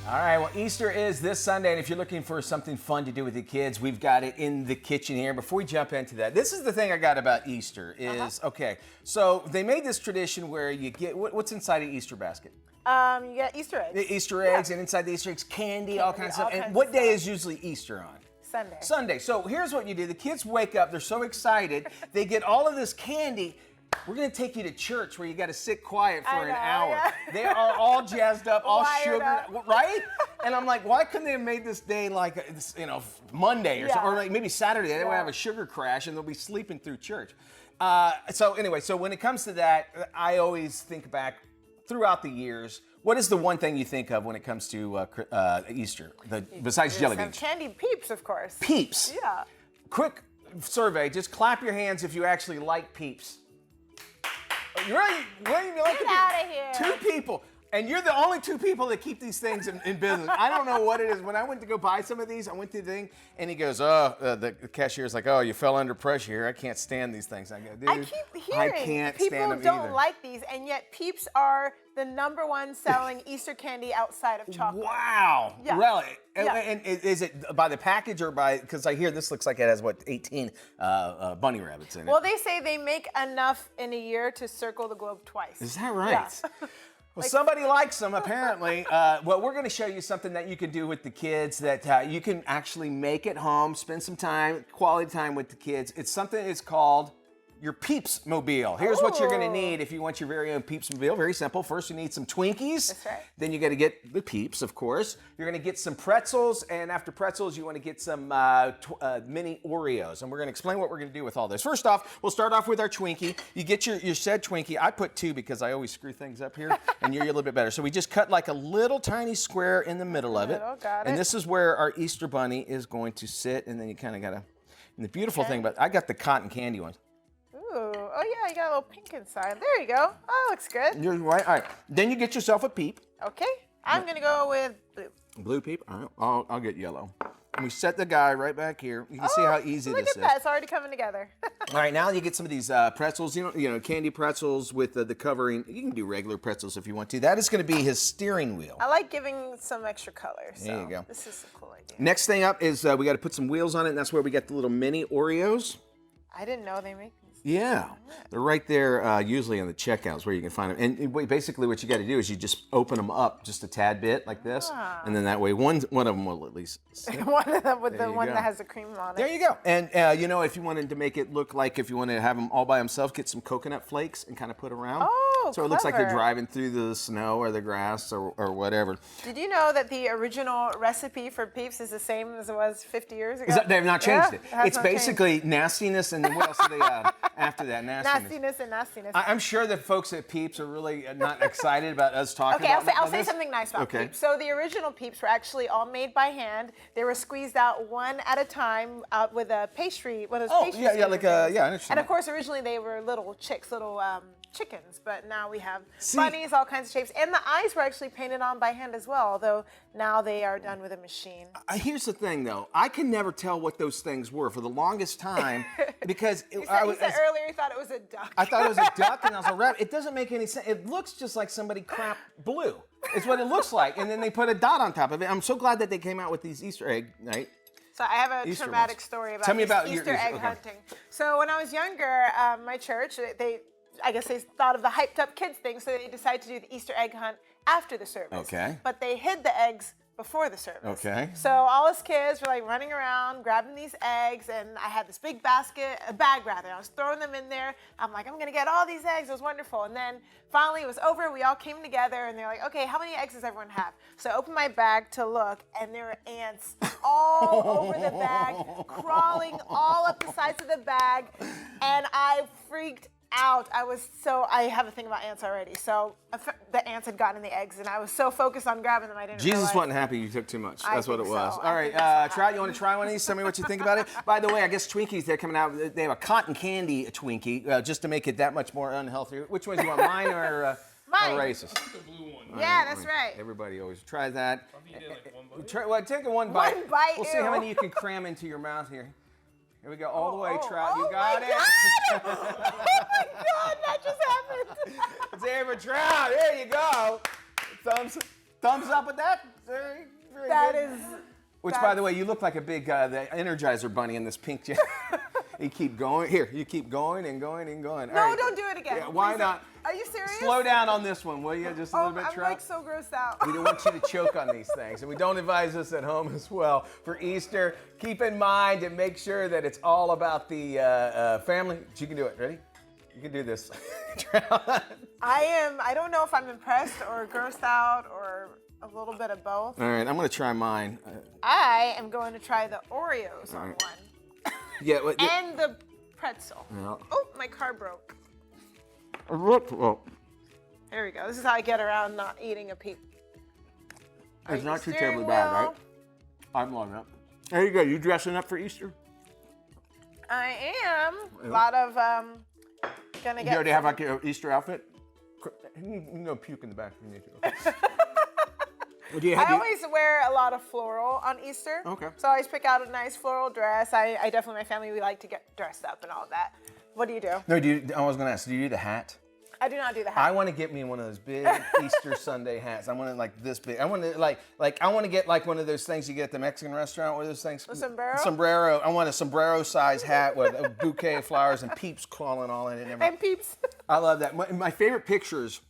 All right, well, Easter is this Sunday, and if you're looking for something fun to do with the kids, we've got it in the kitchen here. Before we jump into that, this is the thing I got about Easter is, okay, so they made this tradition where you get, what's inside an Easter basket? You get Easter eggs. The Easter eggs, and inside the Easter eggs, candy, all kinds of stuff. And what day is usually Easter on? Sunday. Sunday. So here's what you do. The kids wake up, they're so excited, they get all of this candy. We're going to take you to church where you got to sit quiet for an hour. Yeah. They are all jazzed up, all sugared up. right? And I'm like, why couldn't they have made this day like, Monday or something, or like maybe Saturday? They would have a sugar crash and they'll be sleeping through church. So when it comes to that, I always think back throughout the years. What is the one thing you think of when it comes to Easter, besides jelly beans? Candy Peeps, of course. Peeps. Yeah. Quick survey. Just clap your hands if you actually like Peeps. You really like Get out of here. 2 people. And you're the only 2 people that keep these things in business. I don't know what it is. When I went to go buy some of these, I went to the thing, and he goes, the cashier's like, oh, you fell under pressure here. I can't stand these things. I go, dude, I keep hearing I can't stand them people either. don't like these, and yet Peeps are the #1 selling Easter candy outside of chocolate. Wow. Yeah. Really? Yeah. And is it by the package or by, because I hear this looks like it has, 18 bunny rabbits in it. Well, they say they make enough in a year to circle the globe twice. Is that right? Yeah. Well, somebody likes them, apparently. Well, we're going to show you something that you can do with the kids that you can actually make at home, spend some time, quality time with the kids. It's something that's called your Peeps Mobile. Here's what you're going to need if you want your very own Peeps Mobile. Very simple. First, you need some Twinkies. That's right. Then you got to get the Peeps, of course. You're going to get some pretzels, and after pretzels, you want to get some mini Oreos. And we're going to explain what we're going to do with all this. First off, we'll start off with our Twinkie. You get your said Twinkie. I put 2 because I always screw things up here, and you're a little bit better. So we just cut like a little tiny square in the middle of it. Got it. And this is where our Easter bunny is going to sit, and then you kind of got to. And the beautiful thing about I got the cotton candy ones. Oh yeah, you got a little pink inside. There you go. Oh, looks good. You're right. All right. Then you get yourself a Peep. Okay, I'm gonna go with blue. Blue Peep. All right. I'll get yellow. And we set the guy right back here. You can see how easy this is. Look at that. It's already coming together. All right. Now you get some of these pretzels. You know, candy pretzels with the covering. You can do regular pretzels if you want to. That is going to be his steering wheel. I like giving some extra color. So There you go. This is a cool idea. Next thing up is we got to put some wheels on it, and that's where we got the little mini Oreos. I didn't know they make these. Yeah, they're right there usually on the checkouts where you can find them. And basically what you got to do is you just open them up just a tad bit like this. And then that way one of them will at least sit. One of them with There the you one go. that has the cream on it. There you go. And if you wanted to make it look like if you want to have them all by themselves, get some coconut flakes and kind of put around. Oh, so it looks like they're clever. driving through the snow or the grass or whatever. Did you know that the original recipe for Peeps is the same as it was 50 years ago? They have not changed it. has It's not basically nastiness and then what else do they add after that? Nastiness and nastiness. I'm sure that folks at Peeps are really not excited about us talking Okay, about I'll say this. something nice about Okay. Peeps. So the original Peeps were actually all made by hand. They were squeezed out one at a time with a pastry. One of those pastry yeah, squeezer like things. I understand. And of course, originally they were little chicks, little chickens. But now we have See- bunnies, all kinds of shapes, and the eyes were actually painted on by hand as well. Although now they are done with a machine. Here's the thing, though. I can never tell what those things were for the longest time because He said earlier he thought it was a duck. I thought it was a duck and I was a rabbit. It doesn't make any sense. It looks just like somebody crapped blue. It's what it looks like, and then they put a dot on top of it. I'm so glad that they came out with these Easter egg night. So I have a Easter traumatic ones. story about, Tell me about Easter your egg okay. hunting. So when I was younger, my church, I guess they thought of the hyped up kids thing, so they decided to do the Easter egg hunt after the service. Okay. But they hid the eggs before the service. Okay. So all us kids were like running around, grabbing these eggs, and I had this big bag rather. I was throwing them in there. I'm like, I'm gonna get all these eggs. It was wonderful. And then finally it was over. We all came together, and they're like, okay, how many eggs does everyone have? So I opened my bag to look, and there were ants all over the bag, crawling all up the sides of the bag, and I freaked out. I have a thing about ants already. So the ants had gotten in the eggs, and I was so focused on grabbing them, I didn't Jesus realize. wasn't happy you took too much. That's what it think was. so. All I right, think that's what Trout, you want to try one of these? Tell me what you think about it. By the way, I guess Twinkies, they're coming out. They have a cotton candy Twinkie, just to make it that much more unhealthy. Which one do you want, mine or Mine. Oasis? The blue one. Yeah, that's right. Everybody always tries that. Probably did like one bite. Well, take one bite. One bite, We'll see how ew. many you can cram into your mouth here. Here we go, all the way, Trout. Oh You got my it. God! Oh my God, that just happened. It's here for Trout. There you go. Thumbs up with that. Very, very That good. is. Which, by the way, you look like a big the Energizer bunny in this pink jacket. You keep going. Here, you keep going and going and going. No, don't do it again. Yeah, why Please not? Are you serious? Slow down on this one, will you? Just a little bit, I'm Trout. like so grossed out. We don't want you to choke on these things. And we don't advise this at home as well. For Easter, keep in mind and make sure that it's all about the family. You can do it. Ready? You can do this. I don't know if I'm impressed or grossed out or a little bit of both. All right, I'm going to try mine. I am going to try the Oreos on right. one. Yeah. And the pretzel. Yeah. Oh, my car broke. Oh, There we go. This is how I get around not eating a peep. it's you not too steering terribly bad, wheel? right? I'm loving it. There you go. You dressing up for Easter? I am. A lot of gonna get. You already have like your Easter outfit? You can go puke in the back if you need to. I always wear a lot of floral on Easter. Okay. So I always pick out a nice floral dress. I definitely, my family, we like to get dressed up and all that. What do you do? No, I was going to ask, do you do the hat? I do not do the hat. I want to get me one of those big Easter Sunday hats. I want it like this big. I want to I want to get like one of those things you get at the Mexican restaurant. What are those things? A sombrero? Sombrero. I want a sombrero size hat with a bouquet of flowers and peeps crawling all in it. And peeps. I love that. My favorite pictures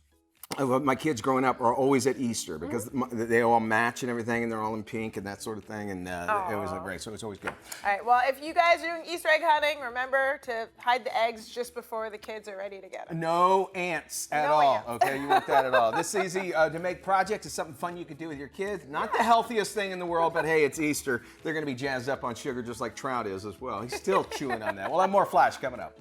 of my kids growing up are always at Easter because they all match and everything, and they're all in pink and that sort of thing, and it was great. So it's always good. All right. Well, if you guys are doing Easter egg hunting, remember to hide the eggs just before the kids are ready to get them. No ants at No all. ants. Okay, you want that at all. This easy to make project is something fun you could do with your kids. Not the healthiest thing in the world, but hey, it's Easter. They're going to be jazzed up on sugar just like Trout is as well. He's still chewing on that. We'll have more Flash coming up.